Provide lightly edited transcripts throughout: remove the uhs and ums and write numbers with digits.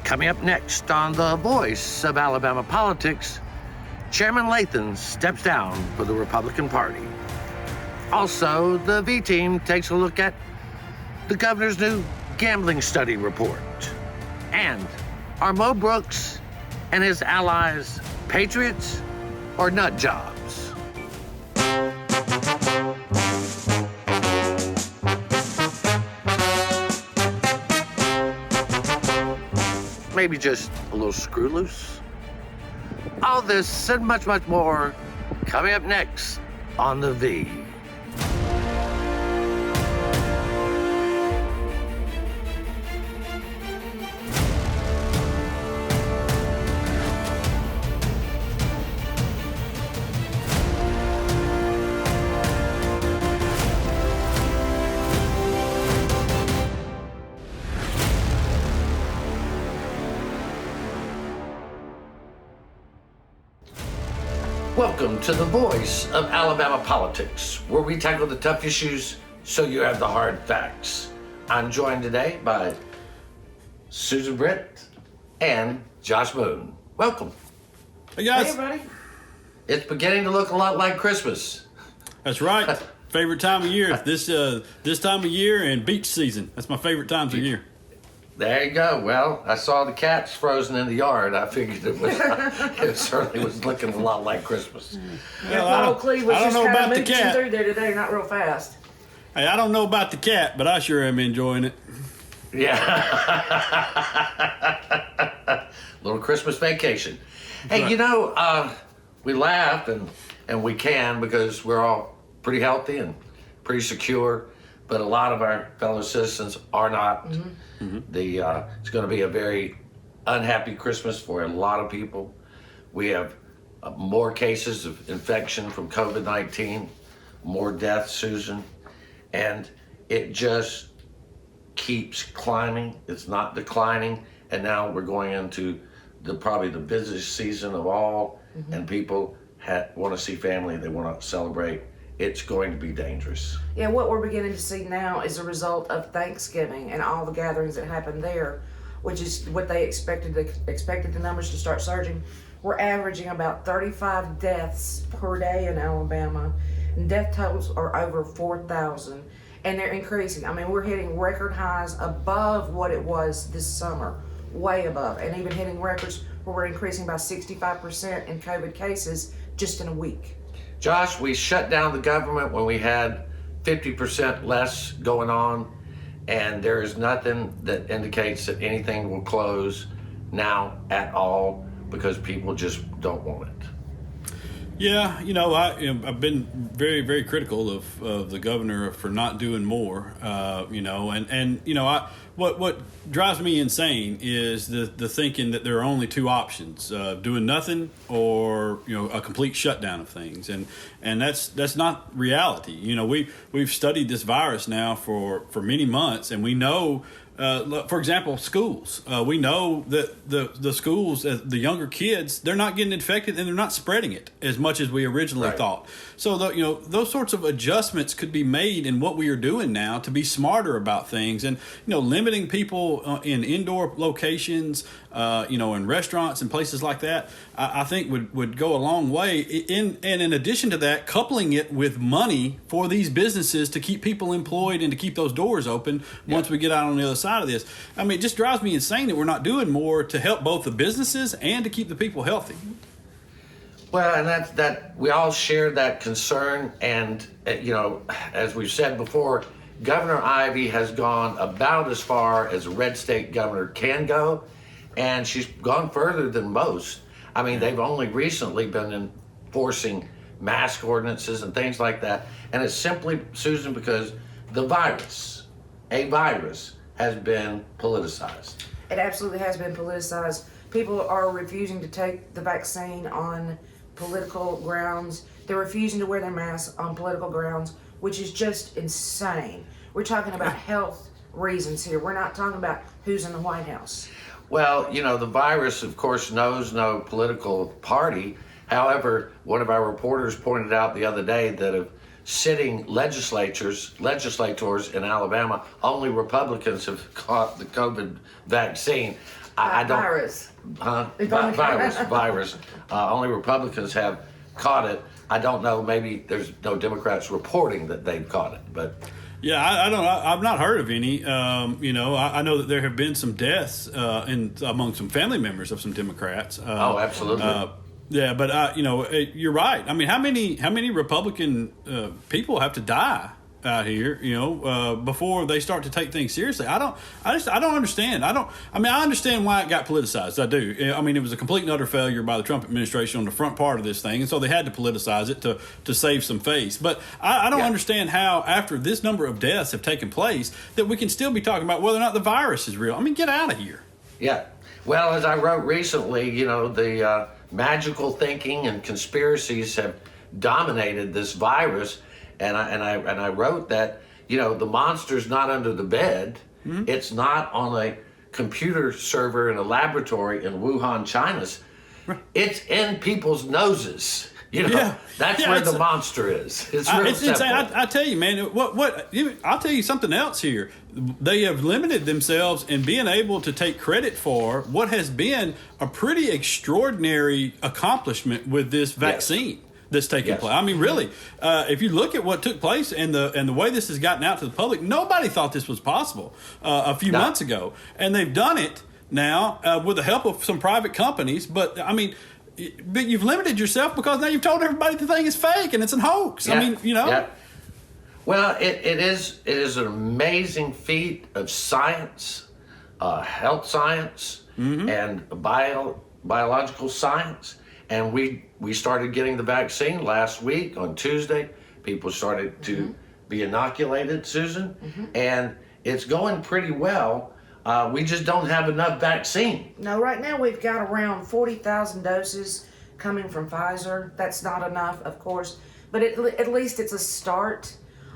Coming up next on The Voice of Alabama Politics, Chairman Lathan steps down for the Republican Party. Also, the V team takes a look at the governor's new gambling study report. And are Mo Brooks and his allies patriots or nut jobs? Maybe just a little screw loose? All this and much, much more coming up next on The V. Welcome to The Voice of Alabama Politics, where we tackle the tough issues so you have the hard facts. I'm joined today by Susan Britt and Josh Moon. Welcome. Hey guys. Hey everybody. It's beginning to look a lot like Christmas. That's right. Favorite time of year. This time of year and beach season. That's my favorite times of year. There you go. Well, I saw the cats frozen in the yard. I figured it certainly was looking a lot like Christmas. Well, My old Cleve was I don't just know kind about of the mooching cat. through there today, not real fast. Hey, I don't know about the cat, but I sure am enjoying it. Yeah. Little Christmas vacation. Hey, Right. you know, we laugh and we can because we're all pretty healthy and pretty secure, but a lot of our fellow citizens are not. Mm-hmm. It's going to be a very unhappy Christmas for a lot of people. We have more cases of infection from COVID-19, more deaths, Susan, and it just keeps climbing. It's not declining, and now we're going into probably the busiest season of all, and people want to see family, they want to celebrate. It's going to be dangerous. Yeah, what we're beginning to see now is a result of Thanksgiving and all the gatherings that happened there, which is what they expected. They expected the numbers to start surging. We're averaging about 35 deaths per day in Alabama, and death totals are over 4,000, and they're increasing. I mean, we're hitting record highs above what it was this summer, way above, and even hitting records where we're increasing by 65% in COVID cases just in a week. Josh, we shut down the government when we had 50% less going on, and there is nothing that indicates that anything will close now at all because people just don't want it. Yeah, you know, I've been very, very critical of the governor for not doing more. You know, and you know, what drives me insane is the thinking that there are only two options: doing nothing or a complete shutdown of things, and that's not reality. You know, we've studied this virus now for many months, and we know. For example, schools. We know that the schools, the younger kids, they're not getting infected and they're not spreading it as much as we originally thought. So, those sorts of adjustments could be made in what we are doing now to be smarter about things, and limiting people in indoor locations, in restaurants and places like that. I think would go a long way. And in addition to that, coupling it with money for these businesses to keep people employed and to keep those doors open once we get out on the other side of this. I mean, it just drives me insane that we're not doing more to help both the businesses and to keep the people healthy. Well, and that we all share that concern, and as we've said before, Governor Ivey has gone about as far as a red state governor can go, and she's gone further than most. I mean, they've only recently been enforcing mask ordinances and things like that, and it's simply, Susan, because a virus has been politicized. It absolutely has been politicized. People are refusing to take the vaccine on political grounds. They're refusing to wear their masks on political grounds, which is just insane. We're talking about health reasons here. We're not talking about who's in the White House. Well, the virus, of course, knows no political party. However, one of our reporters pointed out the other day that if sitting legislators in Alabama, only Republicans have caught the COVID vaccine. I don't. Virus. Huh? Virus. Only Republicans have caught it. I don't know. Maybe there's no Democrats reporting that they've caught it, but. Yeah, I've not heard of any. I know that there have been some deaths among some family members of some Democrats. Oh, absolutely. Yeah, but you're right. I mean, how many Republican people have to die out here, before they start to take things seriously? I don't understand. I understand why it got politicized. I do. I mean, it was a complete and utter failure by the Trump administration on the front part of this thing, and so they had to politicize it to save some face. But I don't understand how, after this number of deaths have taken place, that we can still be talking about whether or not the virus is real. I mean, get out of here. Yeah. Well, as I wrote recently, the magical thinking and conspiracies have dominated this virus. And I wrote that, the monster's not under the bed. Mm-hmm. It's not on a computer server in a laboratory in Wuhan, China. Right. It's in people's noses. That's where the monster is. It's insane. I tell you, man. I'll tell you something else here. They have limited themselves in being able to take credit for what has been a pretty extraordinary accomplishment with this vaccine. Yes. That's taking place. I mean, really, if you look at what took place and the way this has gotten out to the public, nobody thought this was possible a few months ago, and they've done it now with the help of some private companies. But I mean, you've limited yourself because now you've told everybody the thing is fake and it's a hoax. Yeah. I mean, Yeah. Well, it is an amazing feat of science, health science, mm-hmm. and biological science. And we started getting the vaccine last week on Tuesday. People started to mm-hmm. be inoculated, Susan, mm-hmm. and it's going pretty well. We just don't have enough vaccine. No, right now we've got around 40,000 doses coming from Pfizer. That's not enough, of course, but at least it's a start.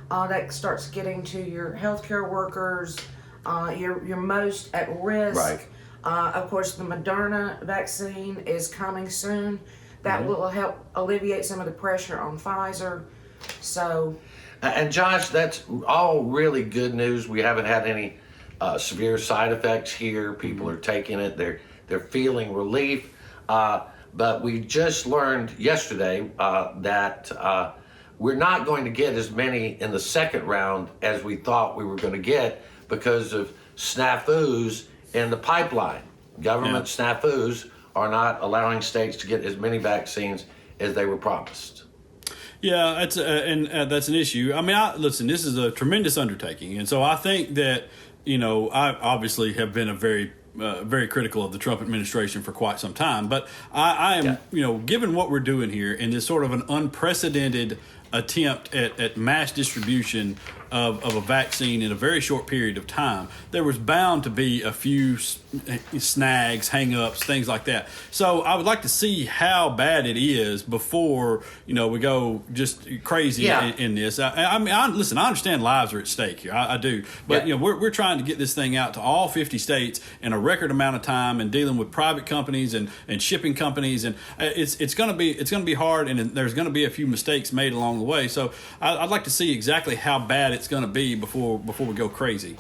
That starts getting to your healthcare workers, your most at risk. Right. Of course, the Moderna vaccine is coming soon. That mm-hmm. will help alleviate some of the pressure on Pfizer. So, and Josh, that's all really good news. We haven't had any severe side effects here. People are taking it. They're feeling relief. But we just learned yesterday that we're not going to get as many in the second round as we thought we were going to get because of snafus in the pipeline. Government snafus are not allowing states to get as many vaccines as they were promised. Yeah, that's an issue. I mean, listen, this is a tremendous undertaking, and so I think that I obviously have been a very critical of the Trump administration for quite some time, but I am, given what we're doing here in this sort of an unprecedented attempt at mass distribution of a vaccine in a very short period of time, there was bound to be a few snags, hang-ups, things like that. So I would like to see how bad it is before we go just crazy in this. I mean, listen, I understand lives are at stake here. I do, but we're trying to get this thing out to all 50 states in a record amount of time, and dealing with private companies and shipping companies, and it's going to be hard, and there's going to be a few mistakes made along the way. So I'd like to see exactly how bad it's going to be before we go crazy.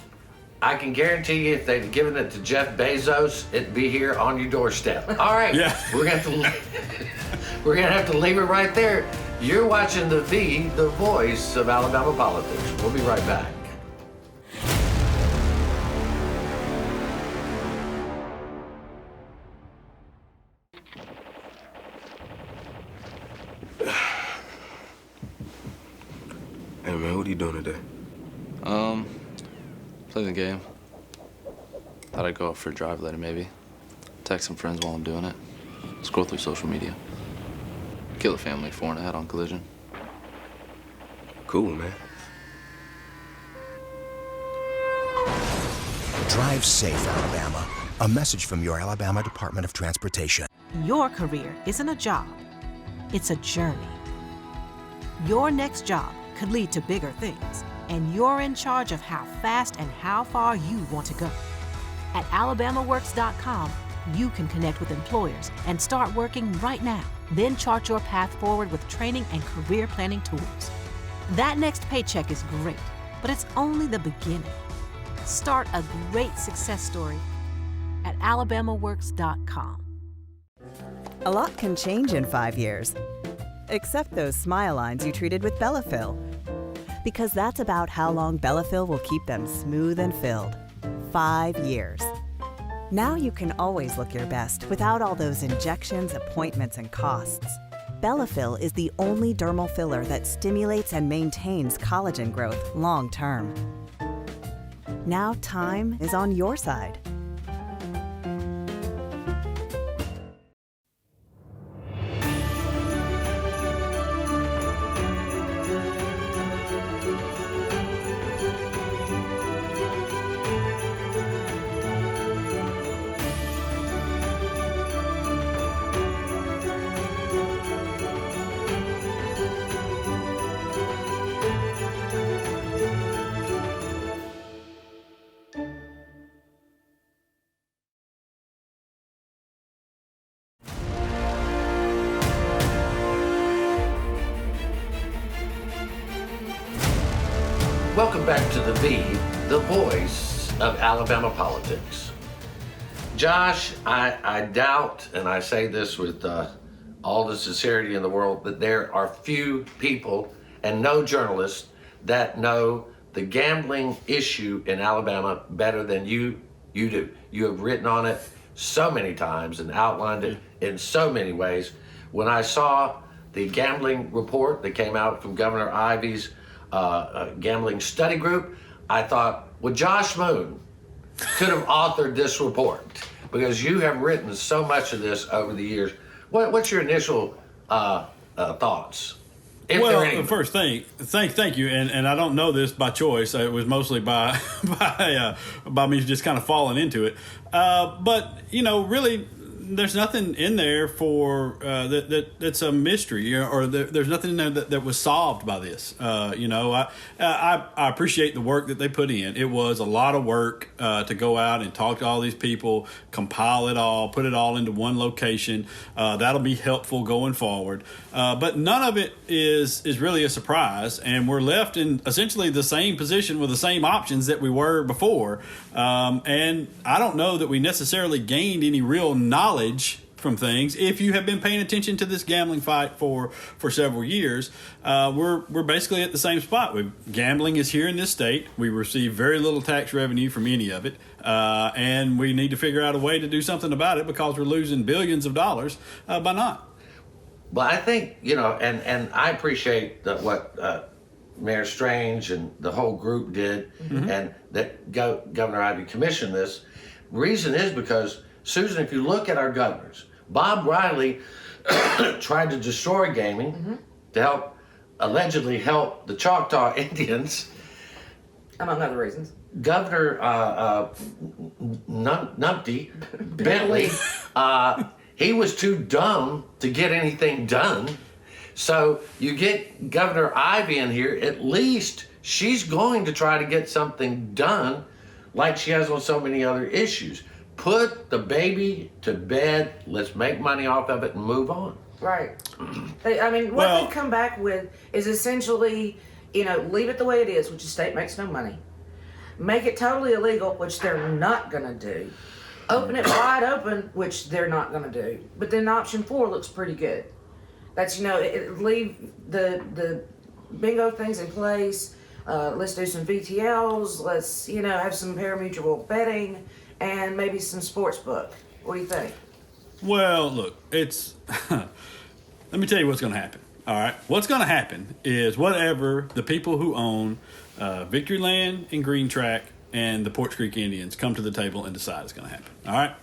I can guarantee you, if they'd given it to Jeff Bezos, it'd be here on your doorstep. All right, we're gonna have to leave it right there. You're watching the voice of Alabama politics. We'll be right back. Hey man, what are you doing today? Playing the game. Thought I'd go out for a drive later, maybe. Text some friends while I'm doing it. Scroll through social media. Kill a family 4 in a head-on collision. Cool, man. Drive safe, Alabama. A message from your Alabama Department of Transportation. Your career isn't a job. It's a journey. Your next job could lead to bigger things, and you're in charge of how fast and how far you want to go. At alabamaworks.com, you can connect with employers and start working right now. Then chart your path forward with training and career planning tools. That next paycheck is great, but it's only the beginning. Start a great success story at alabamaworks.com. A lot can change in 5 years, except those smile lines you treated with Bellafill. Because that's about how long Bellafill will keep them smooth and filled. 5 years. Now you can always look your best without all those injections, appointments, and costs. Bellafill is the only dermal filler that stimulates and maintains collagen growth long term. Now time is on your side. Welcome back to the voice of Alabama politics. Josh, I doubt, and I say this with all the sincerity in the world, that there are few people and no journalists that know the gambling issue in Alabama better than you do. You have written on it so many times and outlined it in so many ways. When I saw the gambling report that came out from Governor Ivey's gambling study group, I thought, well, Josh Moon could have authored this report because you have written so much of this over the years. What's your initial thoughts? Well, first thing, thank you, and I don't know this by choice. It was mostly by me just kind of falling into it. But really, there's nothing in there for that's a mystery, or there's nothing in there that was solved by this. I appreciate the work that they put in. It was a lot of work to go out and talk to all these people, compile it all, put it all into one location. That'll be helpful going forward. But none of it is really a surprise, and we're left in essentially the same position with the same options that we were before. And I don't know that we necessarily gained any real knowledge from things. If you have been paying attention to this gambling fight for several years, we're basically at the same spot. Gambling is here in this state. We receive very little tax revenue from any of it, and we need to figure out a way to do something about it because we're losing billions of dollars by not. But I think, and I appreciate what Mayor Strange and the whole group did, and that Governor Ivey commissioned this. Reason is because, Susan, if you look at our governors, Bob Riley tried to destroy gaming to allegedly help the Choctaw Indians. Among other reasons. Governor Numpty Bentley, he was too dumb to get anything done. So you get Governor Ivey in here, at least she's going to try to get something done like she has on so many other issues. Put the baby to bed, let's make money off of it and move on. Right. What they come back with is essentially, leave it the way it is, which the state makes no money. Make it totally illegal, which they're not going to do. Open it wide open, which they're not going to do. But then option 4 looks pretty good. That's, leave the bingo things in place. Let's do some VTLs. Let's, have some pari-mutuel betting and maybe some sports book. What do you think? Well, look, it's... Let me tell you what's going to happen. All right? What's going to happen is whatever the people who own Victory Land and Green Track and the Porch Creek Indians come to the table and decide it's going to happen. All right?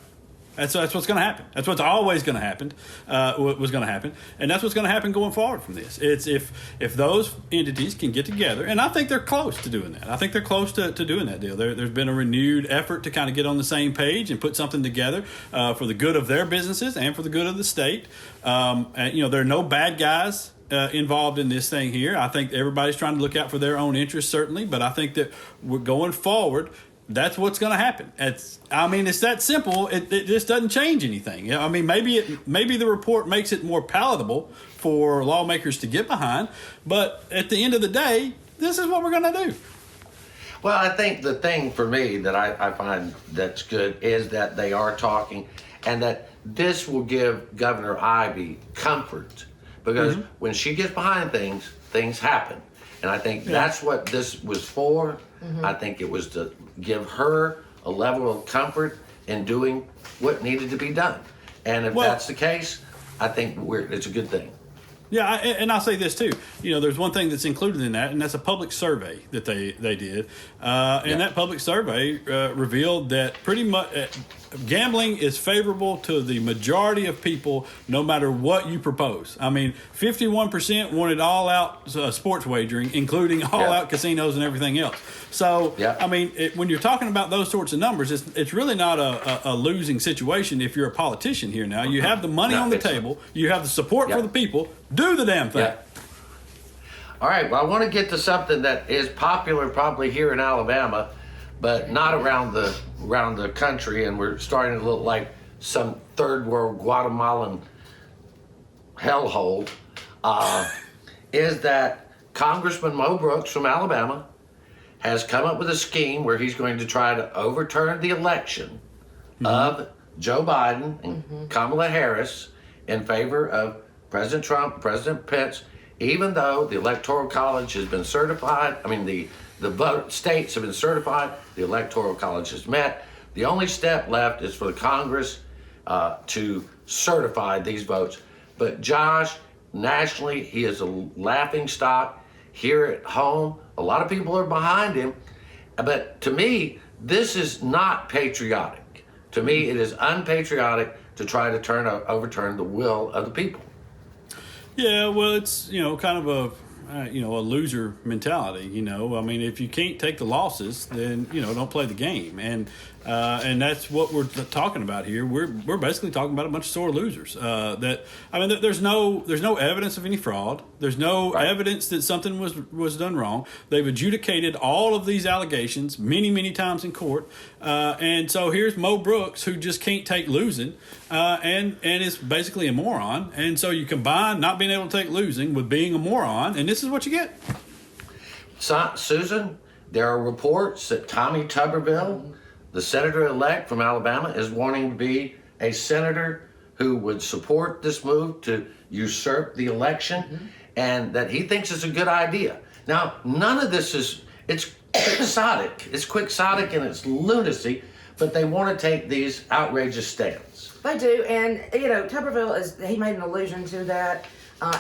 That's what's going to happen. That's what's always going to happen. Was going to happen, and that's what's going to happen going forward from this. It's if those entities can get together, and I think they're close to doing that. I think they're close to doing that deal. There's been a renewed effort to kind of get on the same page and put something together for the good of their businesses and for the good of the state. There are no bad guys involved in this thing here. I think everybody's trying to look out for their own interests, certainly, but I think that we're going forward. that's what's going to happen. It's that simple. It just doesn't change anything. I mean, maybe the report makes it more palatable for lawmakers to get behind, but at the end of the day, this is what we're going to do. Well, I think the thing for me that I find that's good is that they are talking, and that this will give Governor Ivey comfort, because when she gets behind things, things happen. And I think that's what this was for. I think it was to give her a level of comfort in doing what needed to be done. And if that's the case, I think it's a good thing. Yeah, and I'll say this too. There's one thing that's included in that, and that's a public survey that they did. And that public survey revealed that pretty much gambling is favorable to the majority of people, no matter what you propose. I mean, 51% wanted all-out sports wagering, including all-out casinos and everything else. So, I mean, when you're talking about those sorts of numbers, it's really not a losing situation if you're a politician here now. You have the money on the table. You have the support for the people. Do the damn thing. Yeah. All right, well, I want to get to something that is popular probably here in Alabama, but not around the country, and we're starting to look like some third world Guatemalan hellhole, is that Congressman Mo Brooks from Alabama has come up with a scheme where he's going to try to overturn the election of Joe Biden and Kamala Harris in favor of President Trump, President Pence, even though the Electoral College has been certified. I mean, the states have been certified. The Electoral College has met. The only step left is for the Congress to certify these votes. But Josh, nationally, he is a laughing stock. Here at home, a lot of people are behind him. But to me, this is not patriotic. To me, it is unpatriotic to try to overturn the will of the people. Yeah, well, it's kind of a loser mentality. I mean, if you can't take the losses, then don't play the game, and that's what we're talking about here. We're basically talking about a bunch of sore losers. There's no evidence of any fraud. There's no evidence that something was done wrong. They've adjudicated all of these allegations many times in court, and so here's Mo Brooks, who just can't take losing, and is basically a moron. And so you combine not being able to take losing with being a moron, and this is what you get. Susan, there are reports that Tommy Tuberville, the senator-elect from Alabama, is wanting to be a senator who would support this move to usurp the election, and that he thinks it's a good idea. Now, none of this it's quixotic. It's quixotic and it's lunacy, but they want to take these outrageous stands. They do, and Tuberville he made an allusion to that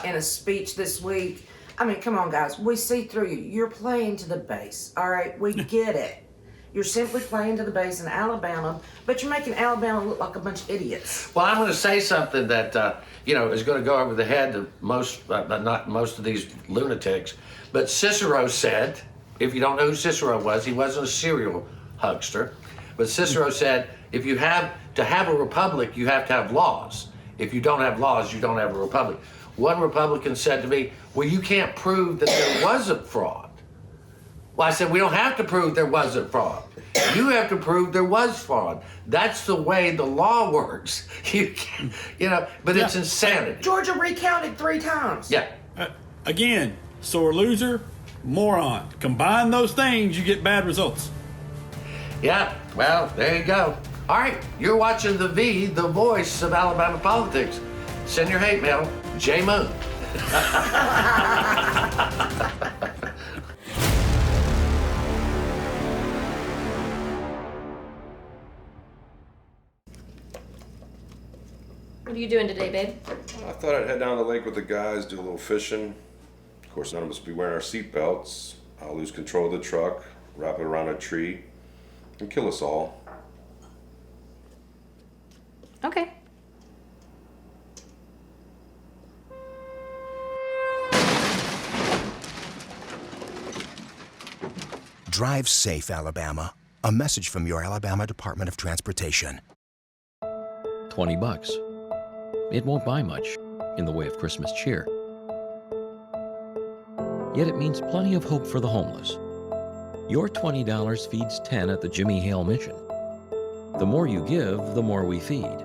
in a speech this week. I mean, come on, guys. We see through you. You're playing to the base, all right? We get it. You're simply playing to the base in Alabama, but you're making Alabama look like a bunch of idiots. Well, I'm going to say something that, is going to go over the head of not most of these lunatics. But Cicero said, if you don't know who Cicero was, he wasn't a serial huckster. But Cicero said, if you have to have a republic, you have to have laws. If you don't have laws, you don't have a republic. One Republican said to me, well, you can't prove that there wasn't fraud. Well, I said, we don't have to prove there wasn't fraud. You have to prove there was fraud. That's the way the law works. But it's insanity. Georgia recounted 3 times. Yeah. Again, sore loser, moron. Combine those things, you get bad results. Yeah, well, there you go. All right, you're watching the voice of Alabama politics. Send your hate mail, J Moon. What are you doing today, babe? I thought I'd head down to the lake with the guys, do a little fishing. Of course, none of us will be wearing our seatbelts. I'll lose control of the truck, wrap it around a tree, and kill us all. Okay. Drive safe, Alabama. A message from your Alabama Department of Transportation. $20. It won't buy much in the way of Christmas cheer. Yet it means plenty of hope for the homeless. Your $20 feeds 10 at the Jimmy Hale Mission. The more you give, the more we feed.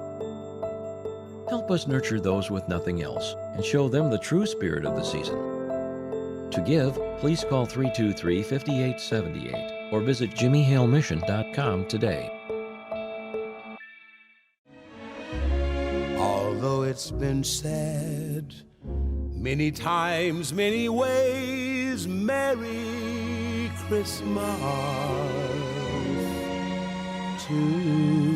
Help us nurture those with nothing else and show them the true spirit of the season. To give, please call 323-5878 or visit jimmyhalemission.com today. Although it's been said many times, many ways, Merry Christmas to you.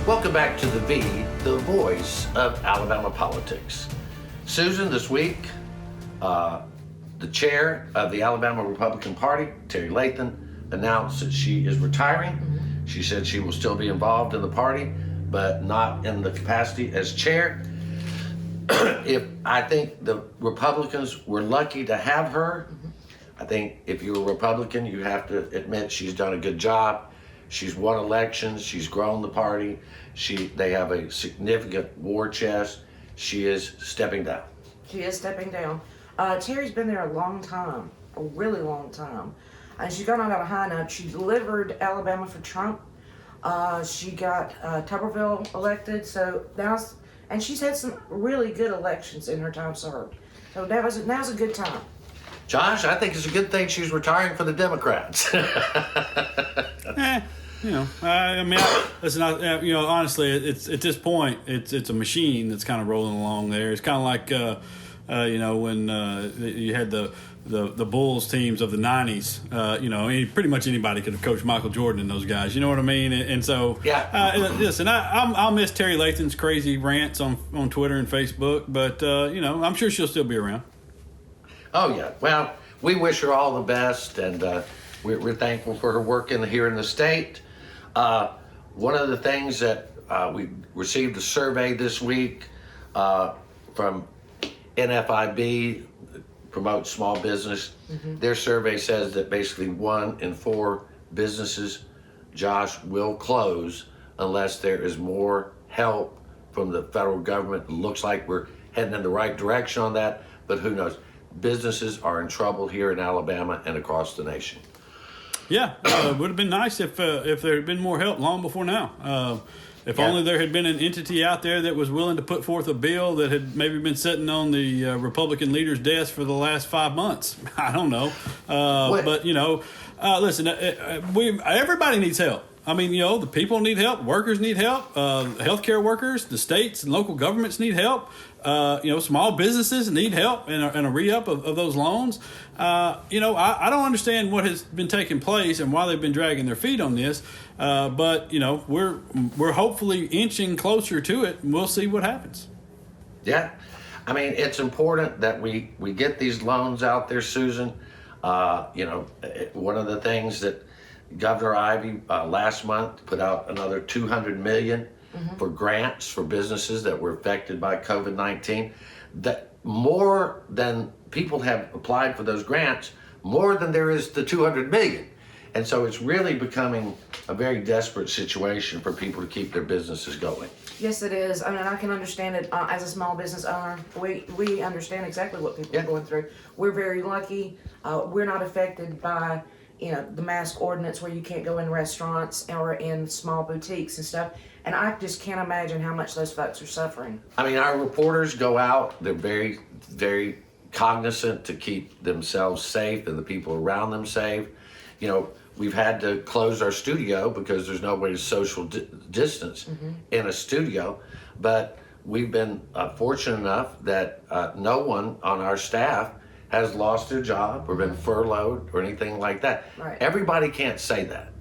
Welcome back to The V, the voice of Alabama politics. Susan, this week, the chair of the Alabama Republican Party, Terri Lathan, announced that she is retiring. She said she will still be involved in the party, but not in the capacity as chair. I think the Republicans were lucky to have her. I think if you're a Republican, you have to admit she's done a good job. She's won elections. She's grown the party. They have a significant war chest. She is stepping down. She is stepping down. Terry's been there a long time, a really long time. And she's gone out on a high note. She delivered Alabama for Trump. She got Tuberville elected. And she's had some really good elections in her time served. So now's a good time. Josh, I think it's a good thing she's retiring for the Democrats. Honestly, it's at this point, it's a machine that's kind of rolling along there. It's kind of like, when you had the Bulls teams of the '90s. Pretty much anybody could have coached Michael Jordan and those guys. You know what I mean? And so, listen, I'll miss Terri Lathan's crazy rants on Twitter and Facebook, but I'm sure she'll still be around. Oh yeah. Well, we wish her all the best, and we're thankful for her work here in the state. One of the things that we received a survey this week from NFIB, promotes small business. Their survey says that basically 1 in 4 businesses, Josh, will close unless there is more help from the federal government. It looks like we're heading in the right direction on that, but who knows? Businesses are in trouble here in Alabama and across the nation. Yeah, it would have been nice if there had been more help long before now. If only there had been an entity out there that was willing to put forth a bill that had maybe been sitting on the Republican leader's desk for the last 5 months. I don't know. But, listen, everybody needs help. I mean, the people need help. Workers need help. Healthcare workers, the states and local governments need help. Small businesses need help and a re-up of those loans. I don't understand what has been taking place and why they've been dragging their feet on this. But we're hopefully inching closer to it, and we'll see what happens. Yeah. I mean, it's important that we get these loans out there, Susan. One of the things that Governor Ivey last month put out another $200 million for grants for businesses that were affected by COVID-19. That more than people have applied for those grants, more than there is the $200 million. And so it's really becoming a very desperate situation for people to keep their businesses going. Yes, it is. I mean, I can understand it as a small business owner. We understand exactly what people are going through. We're very lucky. We're not affected by the mask ordinance where you can't go in restaurants or in small boutiques and stuff. And I just can't imagine how much those folks are suffering. I mean, our reporters go out. They're very, very cognizant to keep themselves safe and the people around them safe. We've had to close our studio because there's no way to social distance in a studio. But we've been fortunate enough that no one on our staff has lost their job or been furloughed or anything like that. Right. Everybody can't say that.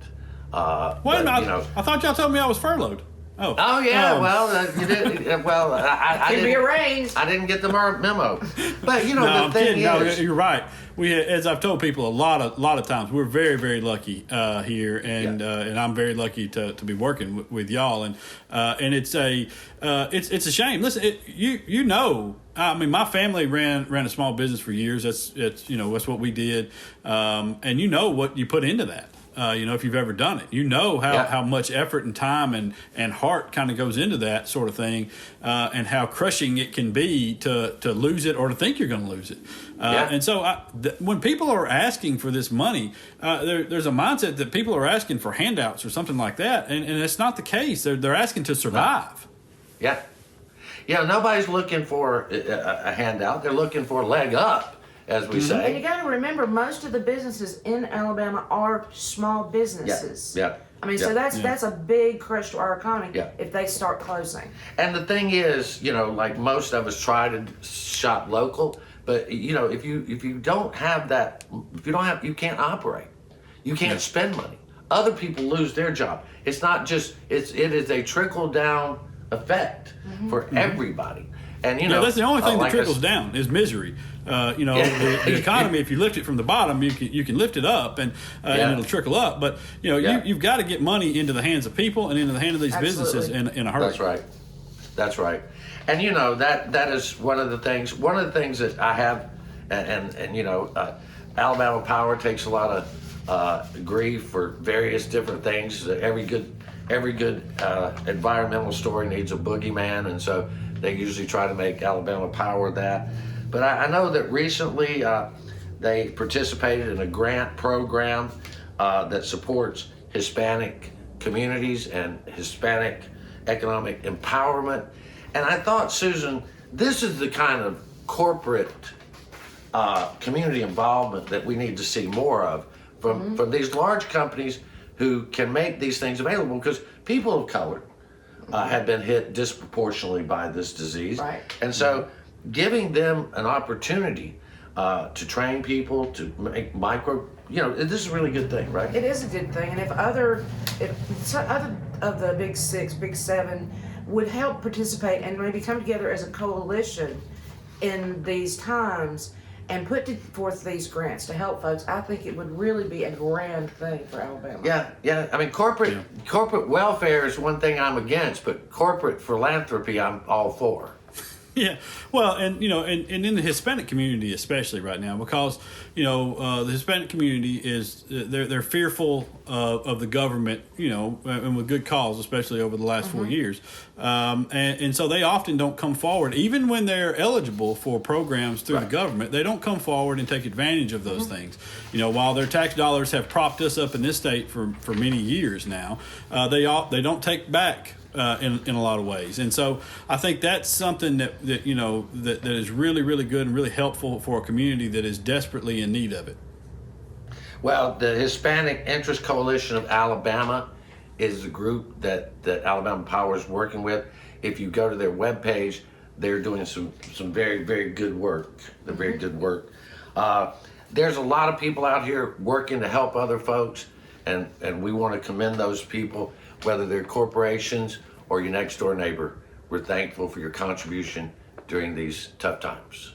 Wait a minute, I thought y'all told me I was furloughed. Oh yeah, well, you did. Well, I Can be didn't. arranged. I didn't get the memo, but you know No, the I'm thing kidding. No, is, you're right. As I've told people a lot of times, we're very, very lucky here, and I'm very lucky to be working with y'all, and it's a shame. Listen, you know, I mean, my family ran a small business for years. That's what we did, and you know what you put into that. If you've ever done it, you know how much effort and time and heart kind of goes into that sort of thing, and how crushing it can be to lose it or to think you're going to lose it. And so when people are asking for this money, there's a mindset that people are asking for handouts or something like that, and it's not the case. They're asking to survive. Yeah, nobody's looking for a handout. They're looking for a leg up, as we And say. you got to remember, most of the businesses in Alabama are small businesses. Yeah. I mean, so that's a big crush to our economy if they start closing. And the thing is, like most of us try to shop local, but if you don't have that, you can't operate. You can't spend money. Other people lose their job. It's not just it is a trickle down effect for everybody. And that's the only thing that like trickles down is misery. The economy, if you lift it from the bottom, you can lift it up and it'll trickle up. But you've got to get money into the hands of people and into the hands of these businesses in a hurry. That's right. And that is one of the things that I have, and Alabama Power takes a lot of grief for various different things. Every good environmental story needs a boogeyman, and so they usually try to make Alabama Power that. But I know that recently they participated in a grant program that supports Hispanic communities and Hispanic economic empowerment. And I thought, Susan, this is the kind of corporate community involvement that we need to see more of from these large companies who can make these things available, because people of color have been hit disproportionately by this disease. Right. And so giving them an opportunity to train people, to make this is a really good thing, right? It is a good thing, and if other of the big six, big seven would help participate and maybe come together as a coalition in these times and put forth these grants to help folks, I think it would really be a grand thing for Alabama. Yeah. I mean, corporate welfare is one thing I'm against, but corporate philanthropy I'm all for. Yeah, well, and in the Hispanic community especially right now, because the Hispanic community is they're fearful of the government, and with good cause, especially over the last 4 years, and so they often don't come forward, even when they're eligible for programs through the government. They don't come forward and take advantage of those things. While their tax dollars have propped us up in this state for many years now, they don't take back. In a lot of ways, and so I think that's something that is really, really good and really helpful for a community that is desperately in need of it. Well, the Hispanic Interest Coalition of Alabama is the group that Alabama Power is working with. If you go to their webpage, they're doing some very, very good work. They're very good work. There's a lot of people out here working to help other folks, and we want to commend those people, whether they're corporations or your next door neighbor. We're thankful for your contribution during these tough times.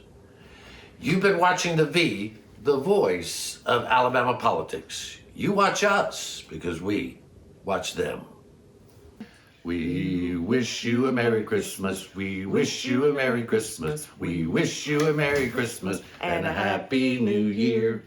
You've been watching the voice of Alabama politics. You watch us because we watch them. We wish you a Merry Christmas. We wish you a Merry Christmas. We wish you a Merry Christmas and a Happy New Year.